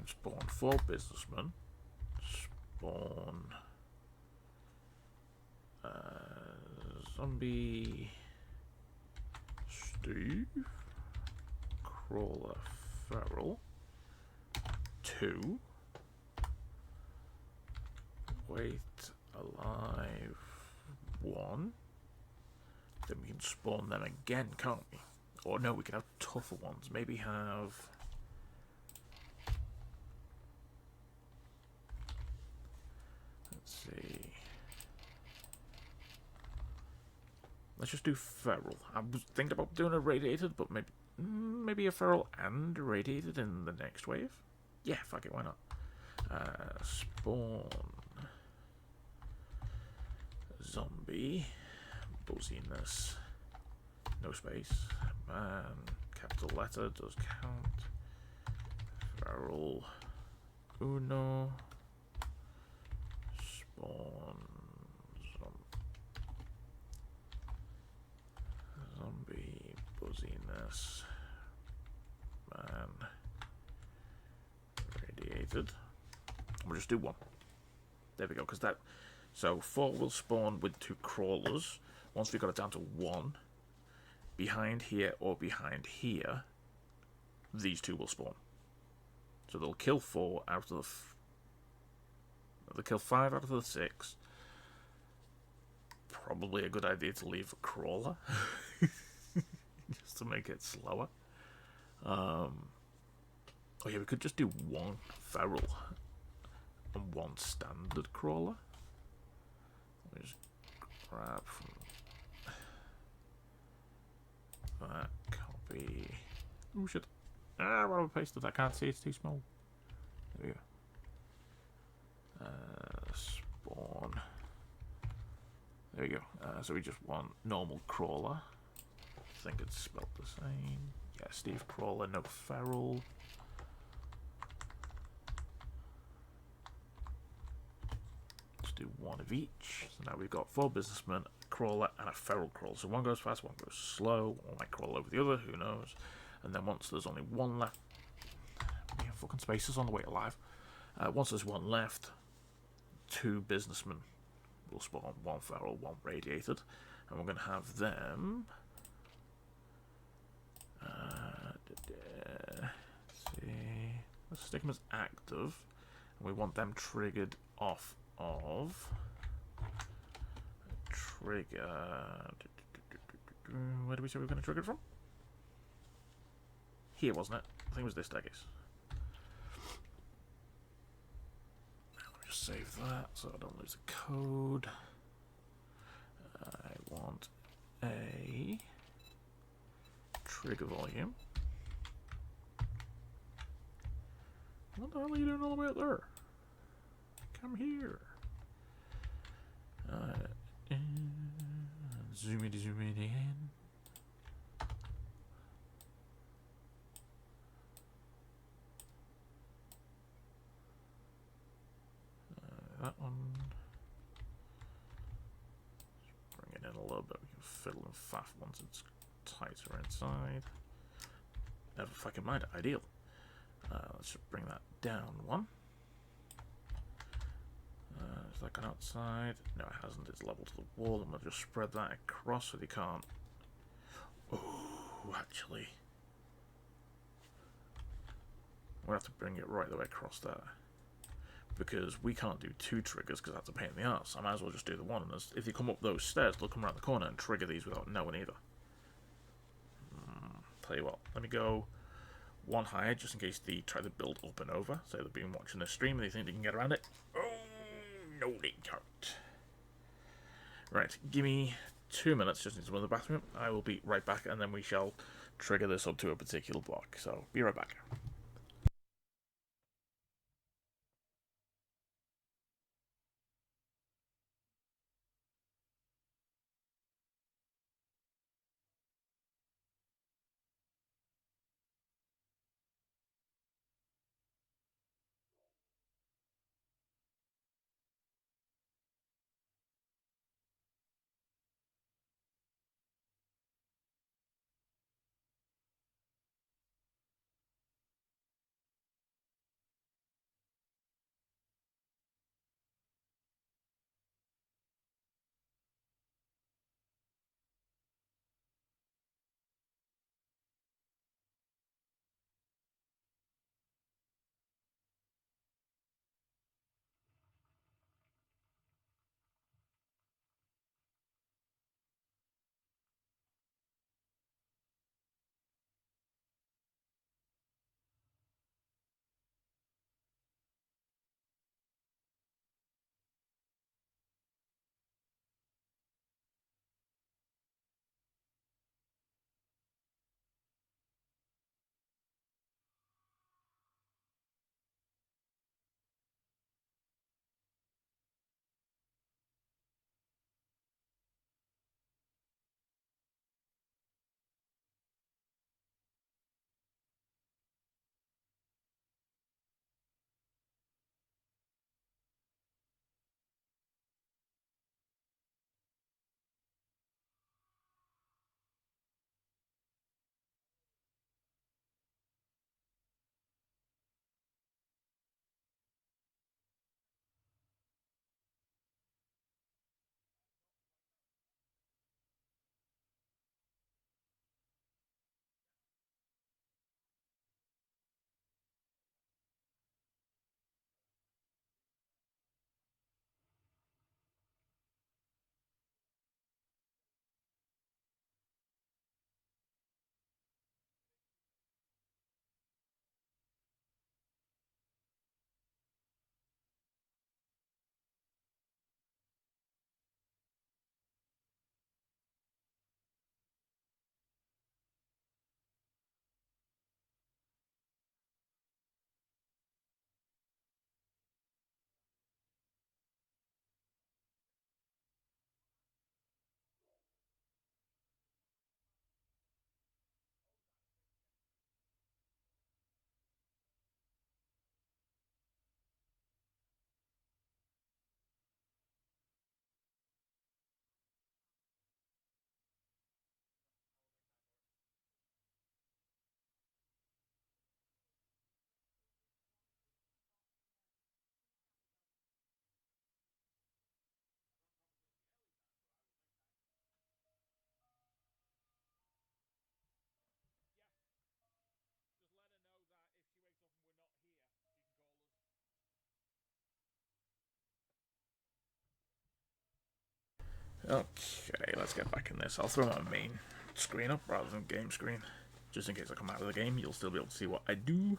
can spawn 4 businessmen. Spawn zombie Steve, crawler feral 2, wait alive 1. Then we can spawn them again, can't we? Or no, we can have tougher ones. Maybe have... Let's see. Let's just do feral. I was thinking about doing a radiated, but maybe a feral and radiated in the next wave? Yeah, fuck it, why not? Spawn... Zombie... Buzziness... No space. Man, capital letter does count. Feral. Uno. Spawn. Zombie. Buzziness. Man. Radiated. We'll just do 1. There we go, because that... So 4 will spawn with 2 crawlers. Once we got it down to 1, behind here or behind here, these 2 will spawn. So they'll kill 4 out of the... they'll kill 5 out of the 6. Probably a good idea to leave a crawler. Just to make it slower. Oh yeah, we could just do 1 feral and 1 standard crawler. Let me just grab from that, copy. Oh shit. Ah, why have I pasted? I can't see, it's too small. There we go. Spawn. There we go. So we just want normal crawler. I think it's spelled the same. Yeah, Steve Crawler, no feral. Let's do 1 of each. So now we've got 4 businessmen, a crawler, and a feral crawler. So 1 goes fast, 1 goes slow. 1 might crawl over the other, who knows. And then once there's only 1 left, we have fucking spaces on the way alive. Once there's 1 left, 2 businessmen will spawn, 1 feral, 1 radiated, and we're going to have them. Let's see. Let's stick them as active, and we want them triggered off of trigger. Where do we say we're going to trigger it from? Here, wasn't it? I think it was this staircase. Let me just save that so I don't lose the code. I want a trigger volume. What the hell are you doing all the way up there? Come here. Zoom it in. That one. Bring it in a little bit. We can fiddle and faff once it's tighter inside. Never fucking mind. Ideal. Let's just bring that down 1. Has that gone outside? No, it hasn't. It's level to the wall. I'm going to just spread that across so they can't. Oh, actually. We'll have to bring it right the way across there. Because we can't do 2 triggers because that's a pain in the ass. I might as well just do the 1. And if you come up those stairs, they'll come around the corner and trigger these without knowing either. Tell you what, let me go 1 higher just in case they try to build up and over. Say they've been watching this stream and they think they can get around it. Oh, no they can't. Right, give me 2 minutes, just need to run to the bathroom. I will be right back and then we shall trigger this up to a particular block. So, be right back. Okay, let's get back in this. I'll throw my main screen up rather than game screen. Just in case I come out of the game, you'll still be able to see what I do.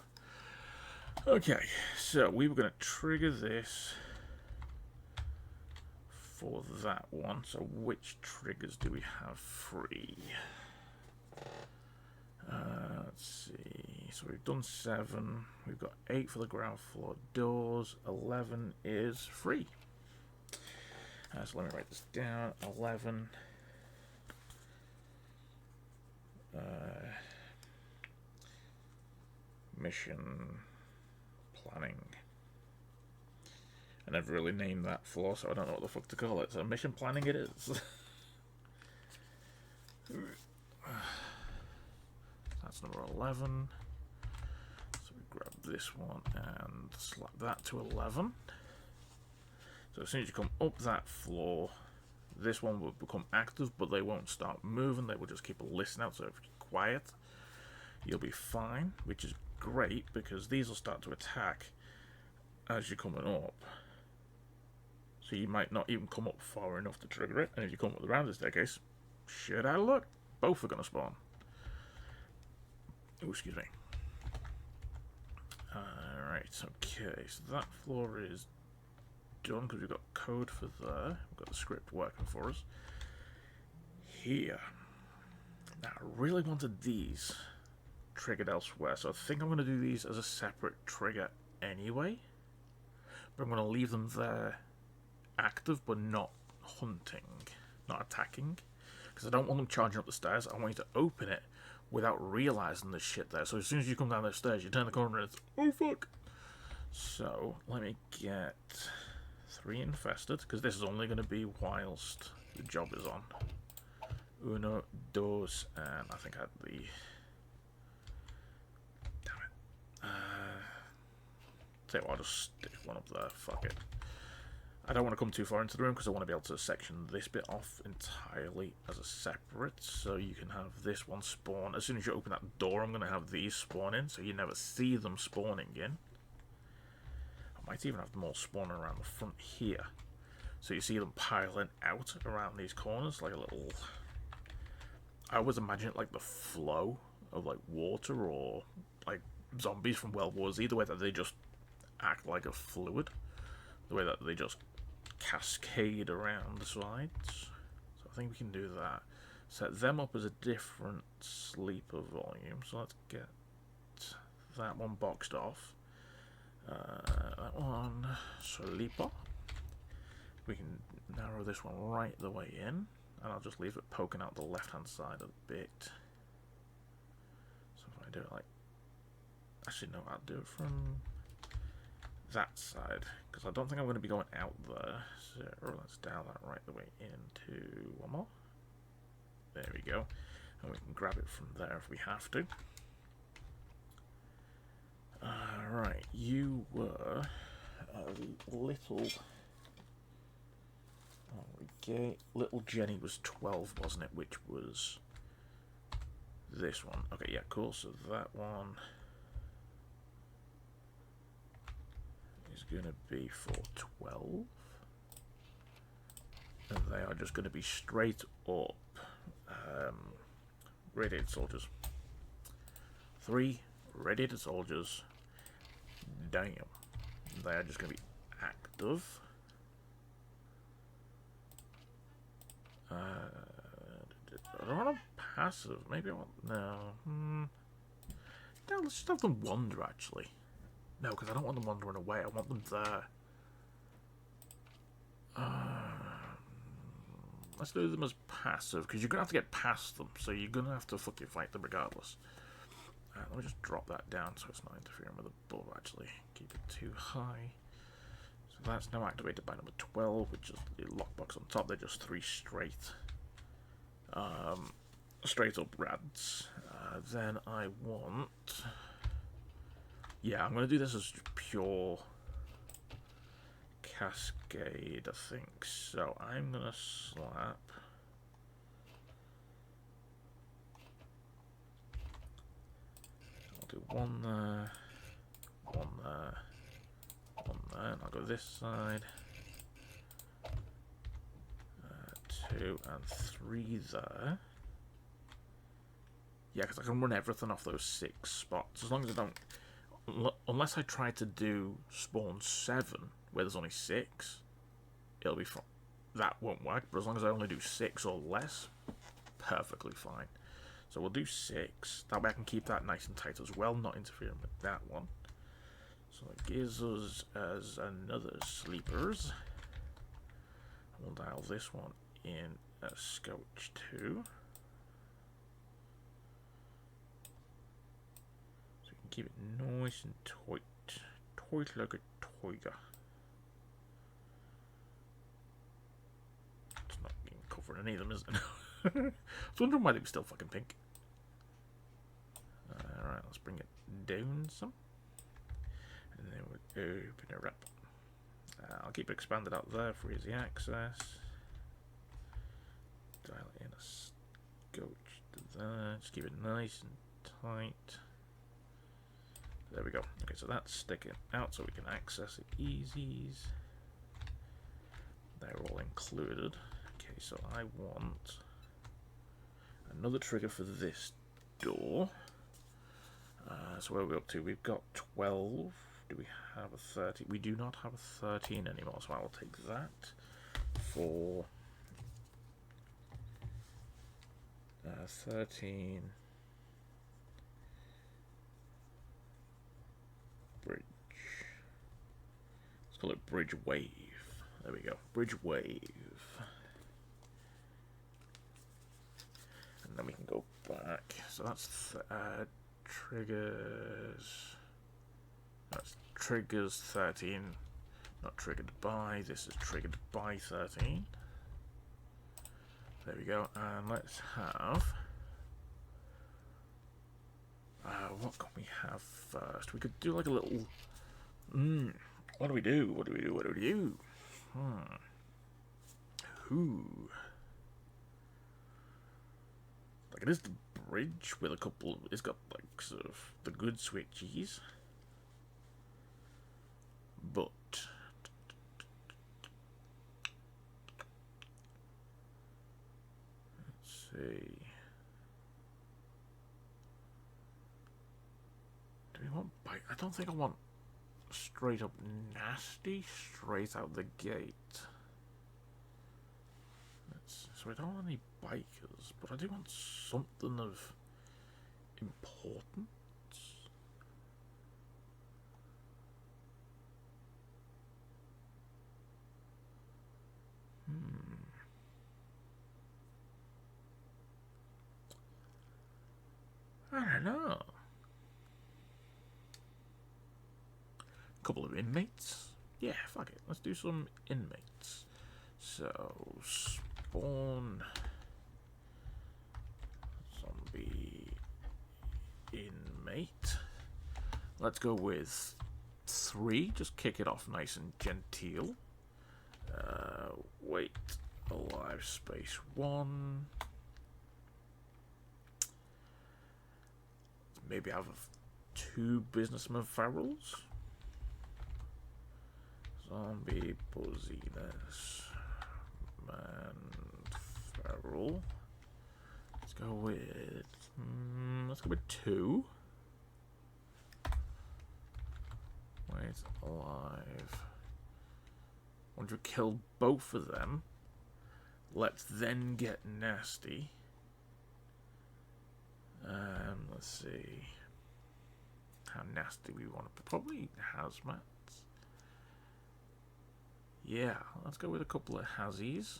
Okay, so we were going to trigger this for that one. So which triggers do we have free? Let's see. So we've done 7. We've got 8 for the ground floor doors. 11 is free. So let me write this down. 11. Mission planning. I never really named that floor, so I don't know what the fuck to call it. So mission planning it is. That's number 11. So we grab this one and slap that to 11. So as soon as you come up that floor, this one will become active, but they won't start moving. They will just keep a listen out. So if you're quiet, you'll be fine, which is great because these will start to attack as you're coming up. So you might not even come up far enough to trigger it, and if you come up around the staircase, shit out of luck, both are going to spawn. Oh, excuse me. Alright, okay, so that floor is done because we've got code for there. We've got the script working for us. Here. Now, I really wanted these triggered elsewhere, so I think I'm going to do these as a separate trigger anyway. But I'm going to leave them there active, but not hunting, not attacking. Because I don't want them charging up the stairs. I want you to open it without realizing there's shit there. So as soon as you come down those stairs, you turn the corner and it's, oh fuck. So let me get 3 infested, because this is only going to be whilst the job is on. Uno, dos, and I think I had the... Damn it. Tell you what, I'll just stick one up there. Fuck it. I don't want to come too far into the room because I want to be able to section this bit off entirely as a separate, so you can have this one spawn. As soon as you open that door, I'm going to have these spawn in, so you never see them spawning in. I might even have them all spawning around the front here, so you see them piling out around these corners like a little... I always imagine it like the flow of like water or like zombies from World War Z, the way that they just act like a fluid, the way that they just cascade around the sides. So I think we can do that. Set them up as a different sleeper volume. So let's get that one boxed off. That one sleeper. We can narrow this one right the way in, and I'll just leave it poking out the left hand side a bit. So if I do it like, actually no, I'll do it from that side, because I don't think I'm going to be going out there. So let's dial that right the way into one more. There we go. And we can grab it from there if we have to. Alright, you were little... Okay, little Jenny was 12, wasn't it? Which was this one. Okay, yeah, cool. So that one is going to be for 12. And they are just going to be straight up radiated soldiers. 3 radiated soldiers. Damn. They are just going to be active. I don't want a passive. Maybe I want... No. No, let's just have them wander, actually. No, because I don't want them wandering away. I want them there. Let's do them as passive, because you're going to have to get past them, so you're going to have to fucking fight them regardless. Let me just drop that down so it's not interfering with the above, actually. Keep it too high. So that's now activated by number 12, which is the lockbox on top. They're just 3 straight. Straight up rads. Then I want... Yeah, I'm going to do this as pure cascade, I think. So I'm going to slap... I'll do 1 there, 1 there, 1 there, and I'll go this side. 2, 2 and 3 there. Yeah, because I can run everything off those 6 spots. As long as I don't... Unless I try to do spawn 7, where there's only 6, it'll be fine. That won't work, but as long as I only do 6 or less, perfectly fine. So we'll do 6. That way I can keep that nice and tight as well, not interfering with that one. So it gives us as another sleepers. We'll dial this one in as Scotch 2. Keep it nice and tight. Tight like a tiger. It's not being covered in any of them, is it? I was wondering why they were still fucking pink. Alright, let's bring it down some. And then we'll open her up. I'll keep it expanded out there for easy access. Dial it in a Scotch to there. Just keep it nice and tight. There we go. Okay, so that's sticking out so we can access it easies. They're all included. Okay, so I want another trigger for this door. So where are we up to? We've got 12. Do we have a 13? We do not have a 13 anymore, so I will take that for 13. Bridge. Let's call it Bridge Wave. There we go. Bridge Wave. And then we can go back. So that's triggers. That's triggers 13. Not triggered by. This is triggered by 13. There we go. And let's have... what can we have first? We could do like a little... What do we do? What do we do? What do we do? Like it is the bridge with a couple of... It's got like sort of the good switchies. But... Let's see... Do we want bite? I don't think I want straight up nasty straight out the gate. So I don't want any bikers, but I do want something of importance. I don't know. Couple of inmates. Yeah, fuck it. Let's do some inmates. So, spawn zombie inmate. Let's go with 3. Just kick it off nice and genteel. Wait, alive space 1. Maybe have 2 businessman ferals. Zombie Buzziness Man Feral. Let's go with 2. Wait, alive. Once you kill both of them, let's then get nasty. Let's see how nasty we want to. Probably hazmat. Yeah, let's go with a couple of hazzies.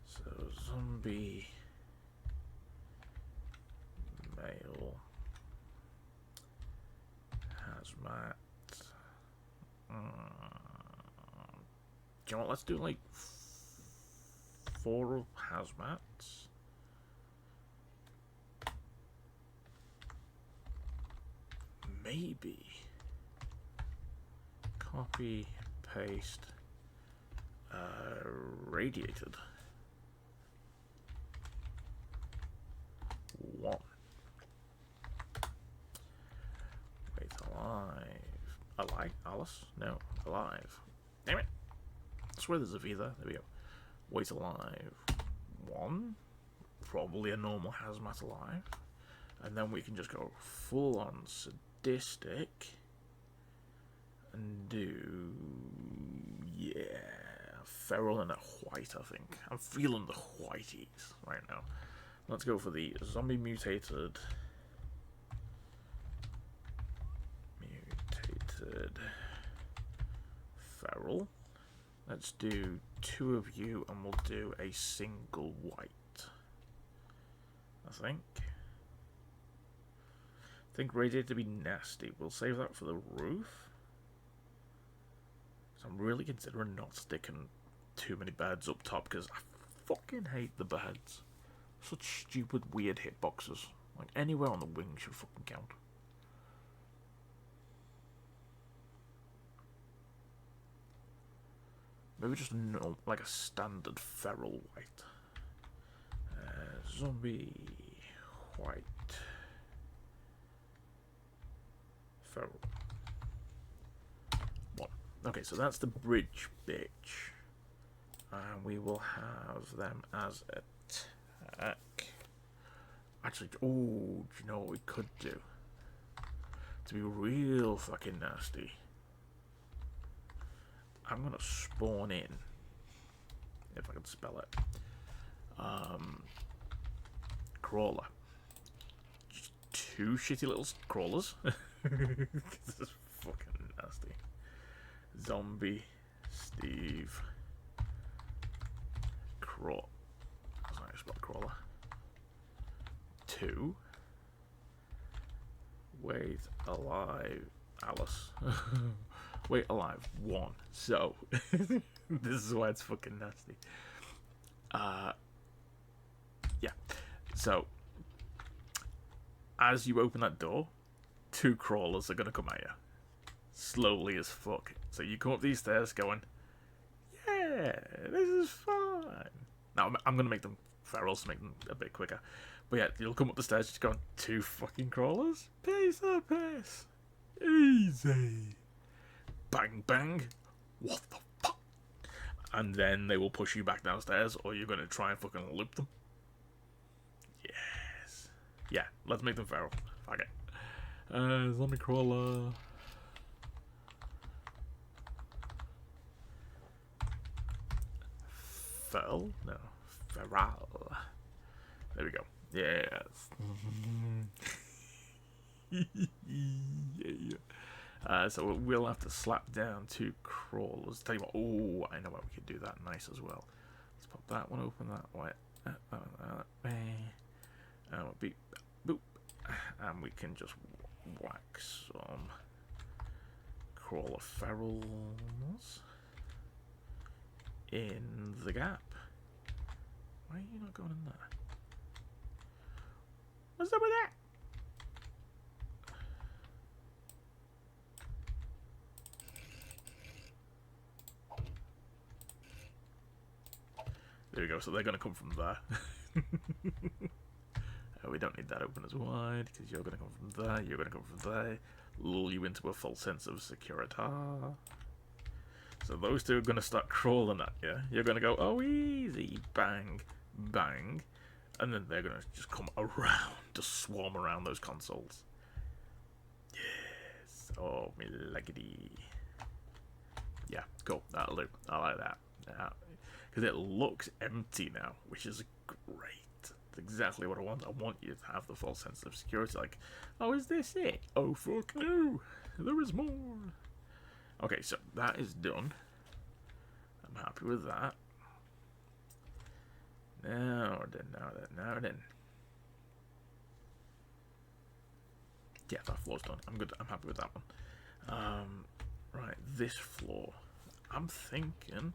So, zombie male hazmat. Do you know what? Let's do like 4 hazmats. Maybe copy. Paste radiated 1. Wait, alive. Alice? No, alive. Damn it. I swear there's a V there. There we go. Wait alive 1. Probably a normal hazmat alive. And then we can just go full on sadistic. And do... yeah... feral and a white, I think. I'm feeling the whiteies right now. Let's go for the zombie mutated... feral. Let's do 2 of you and we'll do a single white. I think radiated to be nasty. We'll save that for the roof. So I'm really considering not sticking too many beds up top because I fucking hate the beds. Such stupid, weird hitboxes. Like anywhere on the wing should fucking count. Maybe just no, like a standard feral white. Zombie white. Feral. 1. Okay, so that's the bridge bitch. And we will have them as attack. Actually, oh, do you know what we could do? To be real fucking nasty. I'm gonna spawn in, if I can spell it, crawler. Just 2 shitty little crawlers. This is fucking nasty. Zombie Steve Crawl. That's not how you spell crawler. 2. Wait alive Alice. Wait alive 1. So this is why it's fucking nasty. Yeah. So as you open that door, 2 crawlers are gonna come at you. Slowly as fuck. So you come up these stairs going, yeah, this is fine. Now I'm gonna make them ferals to make them a bit quicker. But yeah, you'll come up the stairs just going, 2 fucking crawlers? Piece of piss. Easy. Bang bang. What the fuck? And then they will push you back downstairs, or you're gonna try and fucking loop them. Yes. Yeah, let's make them feral. Fuck it. Zombie crawler. Feral? No. Feral. There we go. Yes. Yeah. So we'll have to slap down 2 crawlers. Tell you what, oh, I know why we could do that nice as well. Let's pop that one open that way. Beep, boop. And we can just whack some crawler ferals in the gap. Why are you not going in there? What's up with that? There we go, so they're going to come from there. We don't need that open as wide, because you're going to come from there, you're going to come from there. Lull you into a false sense of security. So those 2 are going to start crawling at you. You're going to go, oh, easy, bang, bang. And then they're going to just come around, to swarm around those consoles. Yes, oh, me leggedy. Yeah, cool, that'll do. I like that. Yeah. Because it looks empty now, which is great. It's exactly what I want. I want you to have the full sense of security. Like, oh, is this it? Oh, fuck no. There is more. Okay, so that is done. I'm happy with that. Now then. Yeah, that floor's done. I'm good. I'm happy with that one. Right, this floor. I'm thinking...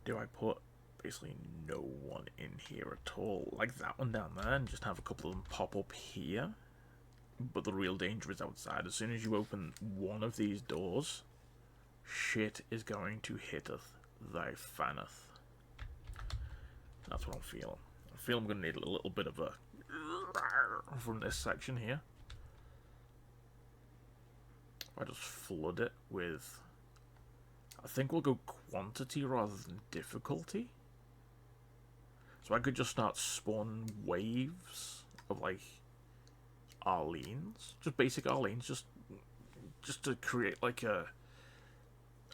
do I put basically no one in here at all? Like that one down there, and just have a couple of them pop up here? But the real danger is outside. As soon as you open one of these doors, shit is going to hitteth thy fanneth. That's what I'm feeling. I feel I'm going to need a little bit of a from this section here. I just flood it with I think we'll go quantity rather than difficulty. So I could just start spawning waves of like Arlenes, just basic Arlenes, just to create like a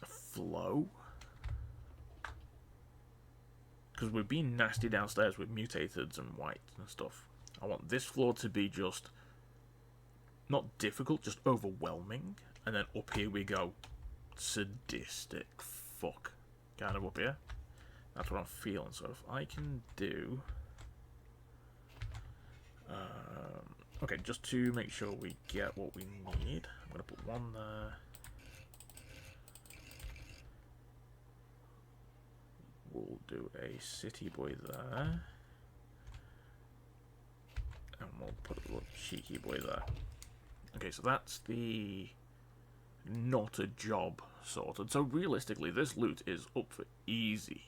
flow. Because we're being nasty downstairs with mutated and whites and stuff. I want this floor to be just not difficult, just overwhelming, and then up here we go sadistic fuck kind of up here. That's what I'm feeling. So if I can do okay, just to make sure we get what we need, I'm gonna put one there. We'll do a city boy there, and we'll put a little cheeky boy there. Okay, so that's the not a job sorted. So realistically, this loot is up for easy.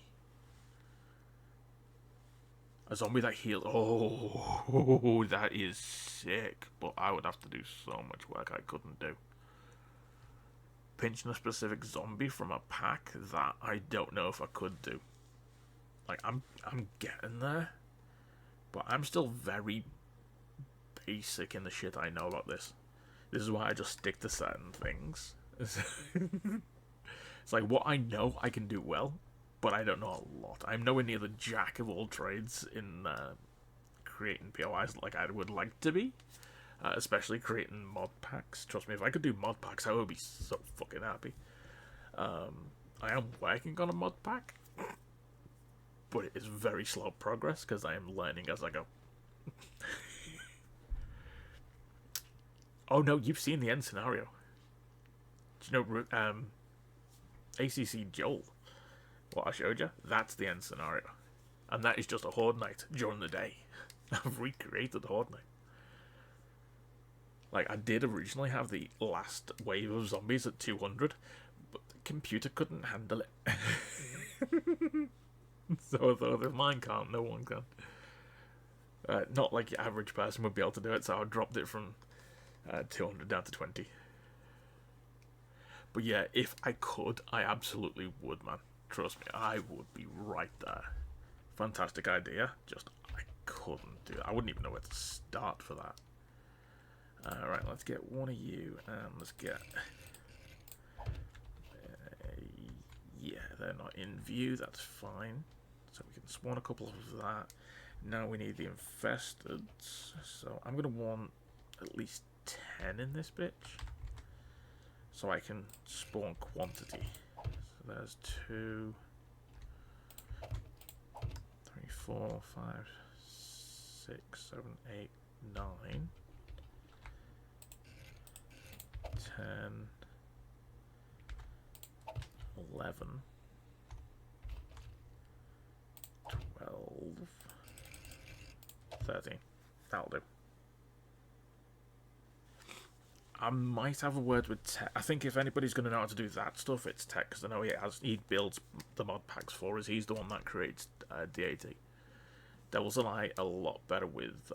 A zombie that heals. Oh, that is sick. But I would have to do so much work I couldn't do. Pinching a specific zombie from a pack, that I don't know if I could do. Like, I'm getting there. But I'm still very basic in the shit I know about this. This is why I just stick to certain things. It's like, what I know I can do well, but I don't know a lot. I'm nowhere near the jack of all trades in creating POIs like I would like to be. Especially creating mod packs. Trust me, if I could do mod packs, I would be so fucking happy. I am working on a mod pack, but it is very slow progress because I am learning as I go. Oh no, you've seen the end scenario. Do you know ACC Joel? What I showed you? That's the end scenario. And that is just a Horde Night during the day. I've recreated Horde Night. Like, I did originally have the last wave of zombies at 200, but the computer couldn't handle it. So I thought, if mine can't, no one can. Not like your average person would be able to do it, so I dropped it from 200 down to 20. But yeah, if I could, I absolutely would, man. Trust me, I would be right there. Fantastic idea, just I couldn't do it. I wouldn't even know where to start for that. Right, let's get one of you, and let's get... yeah, they're not in view, that's fine. So we can spawn a couple of that. Now we need the infested, so I'm going to want at least 10 in this bitch. So I can spawn quantity. So there's 2, 3, 4, 5, 6, 7, 8, 9, 10, 11, 12, 13. That'll do. I might have a word with Tech. I think if anybody's going to know how to do that stuff, it's Tech, because I know he builds the mod packs for us. He's the one that creates D.A.T. Devils and I a lot better with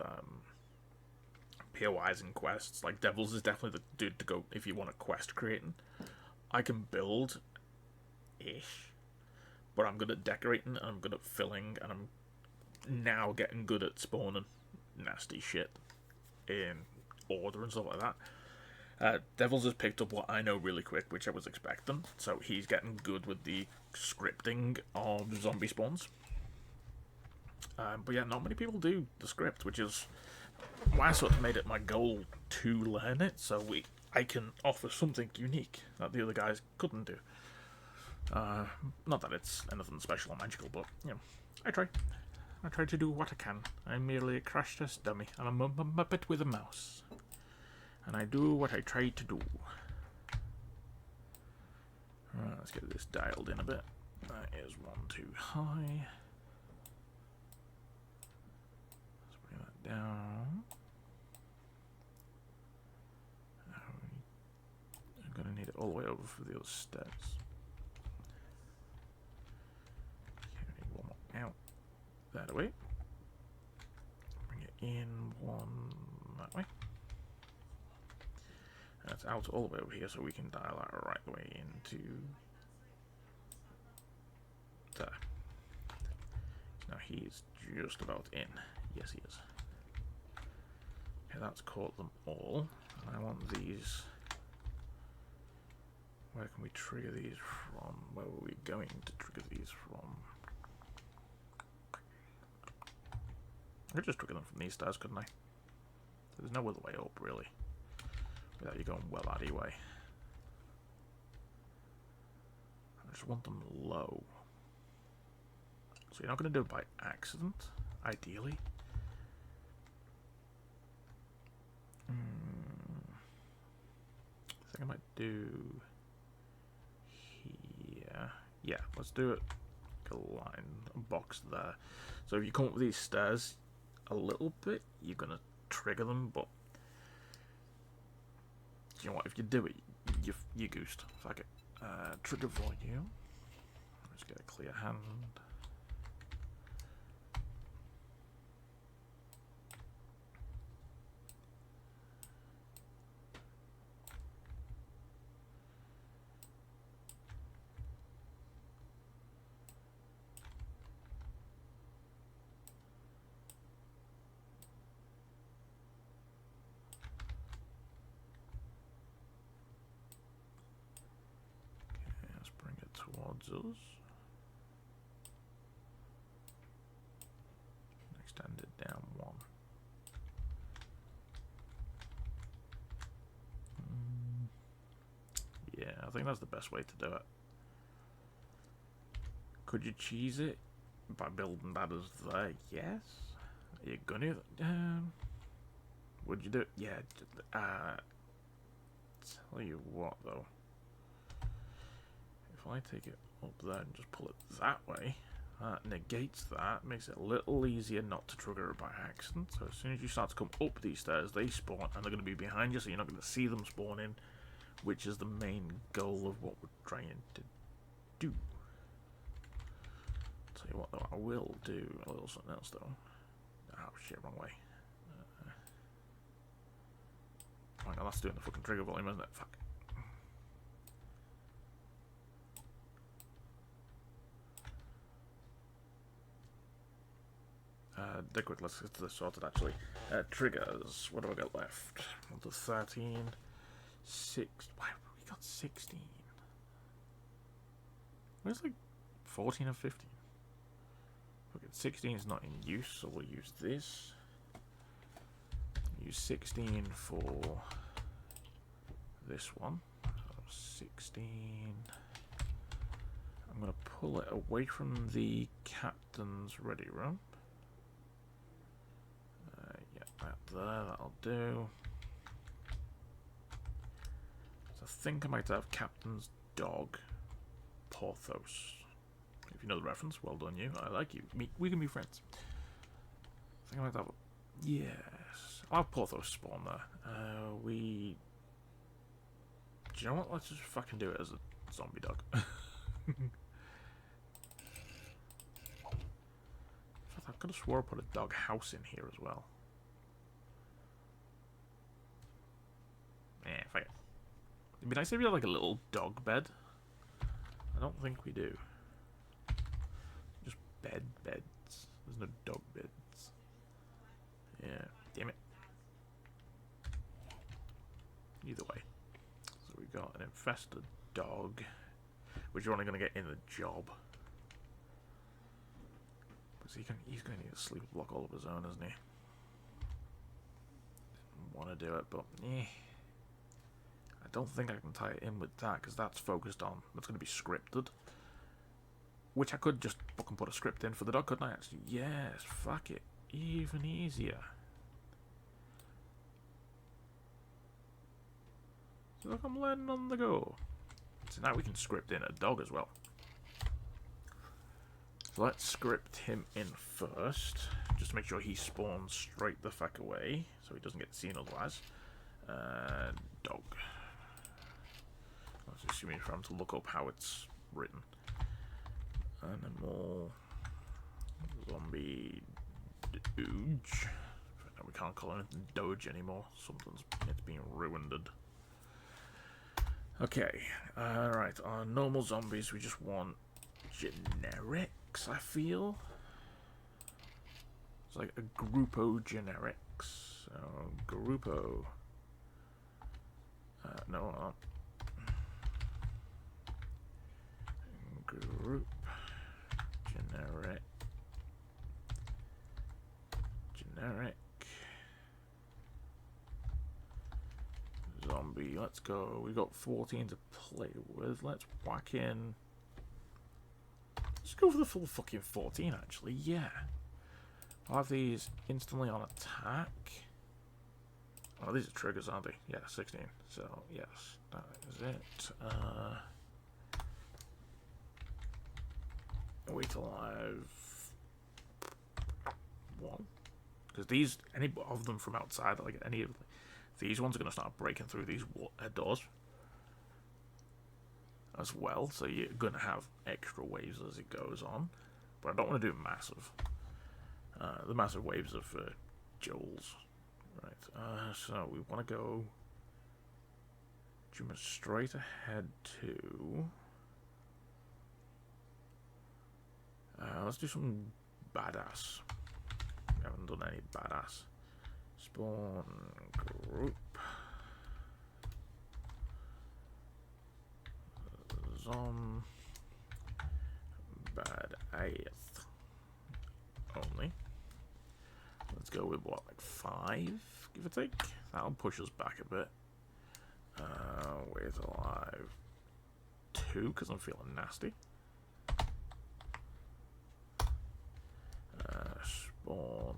POIs and quests. Like, Devils is definitely the dude to go if you want a quest creating. I can build ish, but I'm good at decorating, and I'm good at filling, and I'm now getting good at spawning nasty shit in order and stuff like that. Devils has picked up what I know really quick, which I was expecting, so he's getting good with the scripting of zombie spawns. But yeah, not many people do the script, which is why I sort of made it my goal to learn it, so I can offer something unique that the other guys couldn't do. Not that it's anything special or magical, but, you know, I try. I try to do what I can. I'm merely a crash test dummy. I'm a muppet with a mouse. And I do what I try to do. Right, let's get this dialed in a bit. That is 1 too high. Let's bring that down. I'm going to need it all the way over for the other steps. Okay, we need one more out. That way. Bring it in one that way. And it's out all the way over here, so we can dial that right the way into He's just about in. Yes, he is. Okay, that's caught them all. And I want these. Where can we trigger these from? Where were we going to trigger these from? I could just trigger them from these stairs, couldn't I? There's no other way up, really. Without you going well out of your way. I just want them low. So you're not going to do it by accident, ideally. I think I might do here. Yeah, let's do it. A line, a box there. So if you come up with these stairs a little bit, you're going to trigger them, but you know what? If you do it, you goosed. Fuck it. Trigger volume. Let's get a clear hand. Towards us. Extend it down one. Yeah, I think that's the best way to do it. Could you cheese it by building that as there? Yes. Are you gonna? Would you do it? Yeah. Tell you what, though. If I take it up there and just pull it that way, that negates that, makes it a little easier not to trigger it by accident. So as soon as you start to come up these stairs, they spawn, and they're going to be behind you, so you're not going to see them spawning, which is the main goal of what we're trying to do. Tell you what, though, I will do a little something else, though. Oh, shit, wrong way. Right, now that's doing the fucking trigger volume, isn't it? Fuck. Dead quick, let's get to this sorted actually. Triggers, what do I got left? 1 to 13. 6. Why we got 16? Where's like 14 and 15? Okay, 16 is not in use, so we'll use this. Use 16 for this one. So 16. I'm going to pull it away from the captain's ready room. That there, that'll do. So I think I might have Captain's dog, Porthos. If you know the reference, well done you. I like you. We can be friends. I think I might have. Yes, I'll have Porthos spawn there. Do you know what? Let's just fucking do it as a zombie dog. I could have swore I put a dog house in here as well. Yeah, fuck it. It'd be nice if we had like a little dog bed. I don't think we do. Just beds. There's no dog beds. Yeah, damn it. Either way. So we got an infested dog, which you're only going to get in the job. Because he's going to need a sleep block all of his own, isn't he? Didn't want to do it, but eh. I don't think I can tie it in with that because that's focused on, that's going to be scripted. Which I could just fucking put a script in for the dog, couldn't I actually? Yes, fuck it. Even easier. So look, I'm learning on the go. So now we can script in a dog as well. So let's script him in first, just to make sure he spawns straight the fuck away, so he doesn't get seen otherwise. Dog. I was assuming for him to look up how it's written. Animal. Zombie. Doge. We can't call anything Doge anymore. It's being ruined. Okay. Alright. Our normal zombies, we just want generics, I feel. It's like a Grupo generics. So Grupo. No. Group generic. Zombie. Let's go. We got 14 to play with. Let's whack in. Let's go for the full fucking 14, actually. Yeah. I'll have these instantly on attack. Oh, these are triggers, aren't they? Yeah, 16. So, yes, that is it. Wait till I've one. Because these, any of them from outside, like any of these ones are going to start breaking through these doors as well. So you're going to have extra waves as it goes on. But I don't want to do massive. The massive waves are for Joel's. Right, so we want to go straight ahead to... let's do some badass. We haven't done any badass. Spawn group. Zom. Badass. Only. Let's go with what, like 5, give or take? That'll push us back a bit. Wait till I've 2, because I'm feeling nasty. Spawn.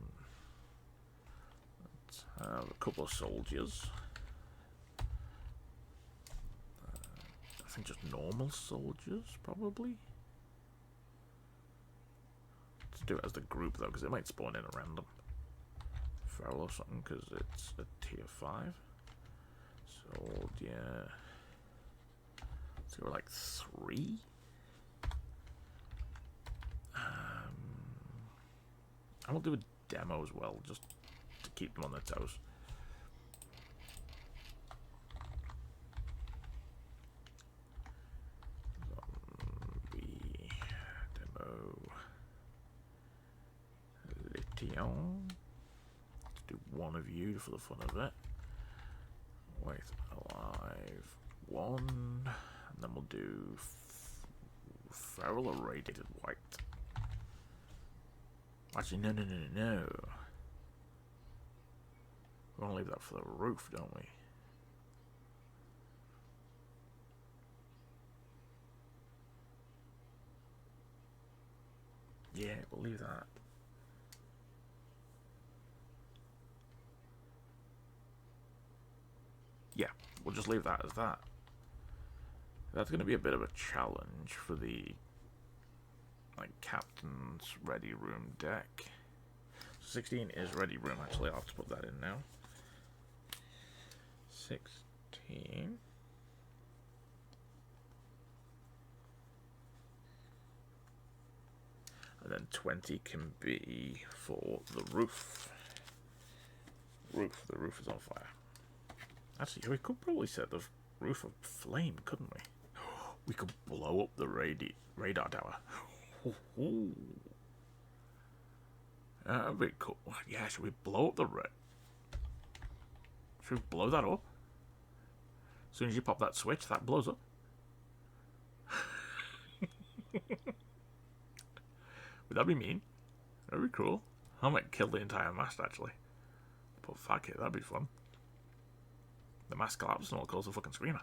Let's have a couple of soldiers. I think just normal soldiers, probably. Let's do it as the group, though, because it might spawn in a random feral or something, because it's a tier 5. Soldier. Let's go like 3. I will do a demo as well, just to keep them on their toes. Zombie demo. Lithium. Let's do one of you for the fun of it. Wait, alive 1, and then we'll do feral irradiated white. Actually, no. We want to leave that for the roof, don't we? Yeah, we'll leave that. Yeah, we'll just leave that as that. That's going to be a bit of a challenge for the captain's ready room deck. 16 is ready room, actually. I'll have to put that in now. 16. And then 20 can be for the roof. The roof is on fire. Actually, we could probably set the roof aflame, couldn't we? We could blow up the radar tower. That'd be cool. Yeah, should we blow up the Should we blow that up? As soon as you pop that switch, that blows up. Would that be mean? That'd be cool. I might kill the entire mast, actually. But fuck it, that'd be fun. The mast collapses and all calls a fucking screamer.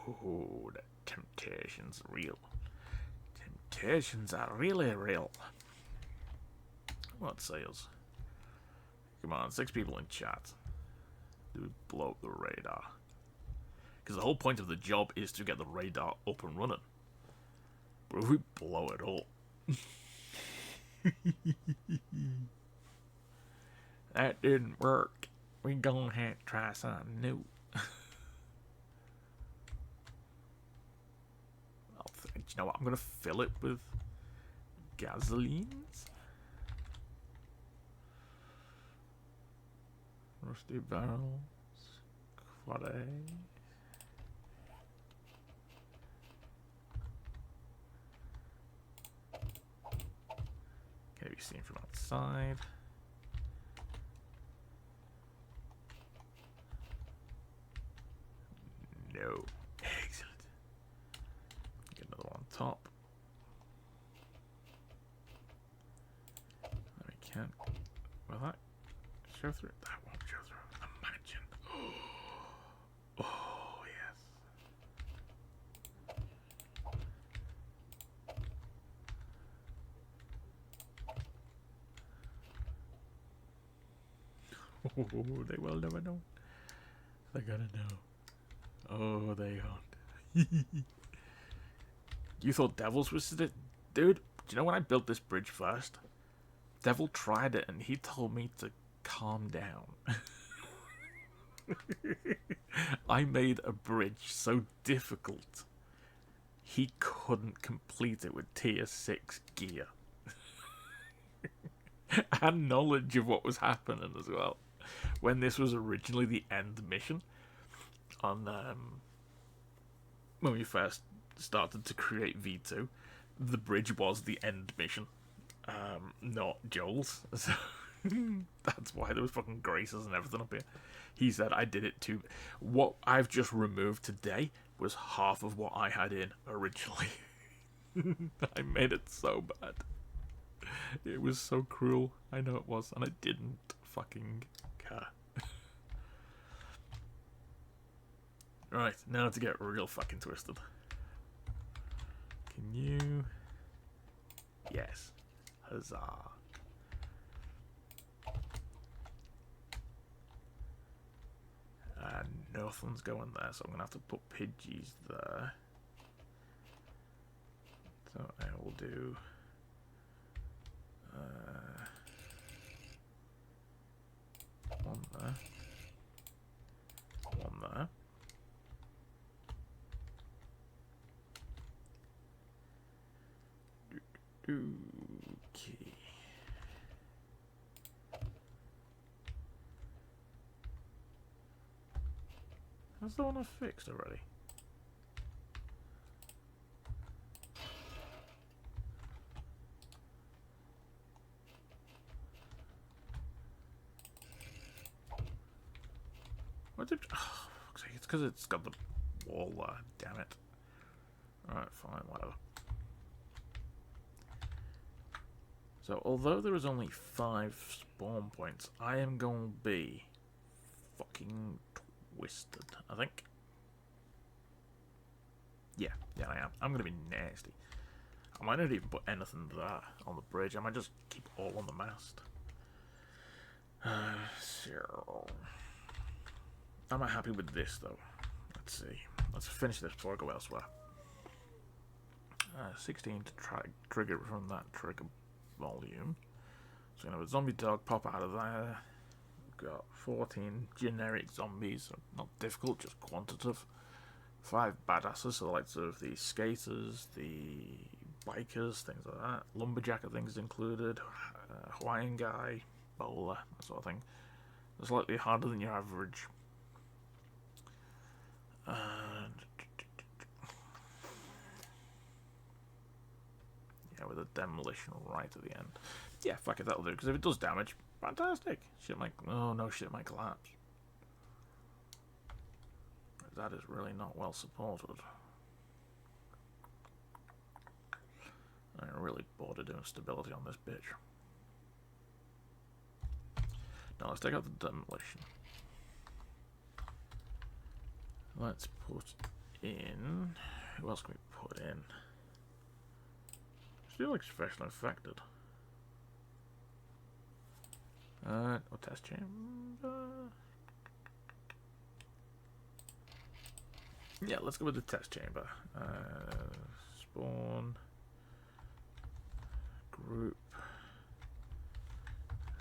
Oh, the temptation's real. Temptations are really real. What sales? Come on, 6 people in chat. Dude, blow up the radar. Because the whole point of the job is to get the radar up and running. But if we blow it up... That didn't work. We gonna have to try something new. You know what? I'm gonna fill it with gasolines. Rusty barrels. Quad A. Can it be seen from outside. No. Excellent. Get another one on top. We can't. Will that show through? That won't show through. Imagine. Oh, yes. Oh, they will never know. They're gonna know. Oh, they aren't. You thought Devils was it? Dude, do you know when I built this bridge first? Devil tried it and he told me to calm down. I made a bridge so difficult he couldn't complete it with tier 6 gear. And knowledge of what was happening as well. When this was originally the end mission on when we first started to create V2, the bridge was the end mission, not Joel's. So that's why there was fucking graces and everything up here. He said I did it too. What I've just removed today was half of what I had in originally. I made it so bad. It was so cruel. I know it was, and I didn't fucking care. Right, now to get real fucking twisted. Can you... Yes. Huzzah. And nothing's going there, so I'm going to have to put Pidgeys there. So I will do... one there. One there. Okay. That's the one I fixed already. What did... Oh, it's because it's got the wall there. Damn it. Alright, fine, whatever. So, although there is only 5 spawn points, I am going to be fucking twisted, I think. Yeah, I am. I'm going to be nasty. I might not even put anything there on the bridge. I might just keep all on the mast. So... Am I happy with this, though? Let's see. Let's finish this before I go elsewhere. 16 to try trigger from that trigger volume. So we're going to have a zombie dog pop out of there. We've got 14 generic zombies. So not difficult, just quantitative. 5 badasses, so the likes of the skaters, the bikers, things like that. Lumberjack, I think, is included. Hawaiian guy, bowler, that sort of thing. It's slightly harder than your average. Yeah, with a demolition right at the end. Yeah, fuck it, that'll do. Because if it does damage, fantastic. Shit might... Oh, no, shit might collapse. That is really not well supported. I'm really bored of doing stability on this bitch. Now let's take out the demolition. Let's put in... Who else can we put in? Still like special infected. Or test chamber. Yeah, let's go with the test chamber. Spawn. Group.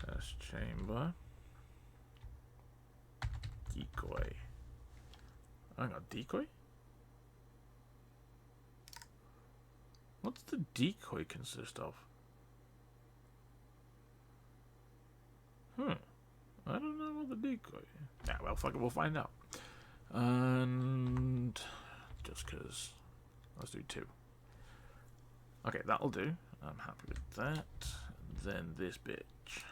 Test chamber. Decoy. Hang on, decoy? What's the decoy consist of? I don't know what the decoy is. Yeah, well, fuck it, we'll find out. And just because, let's do 2. Okay, that'll do. I'm happy with that. then this bitch.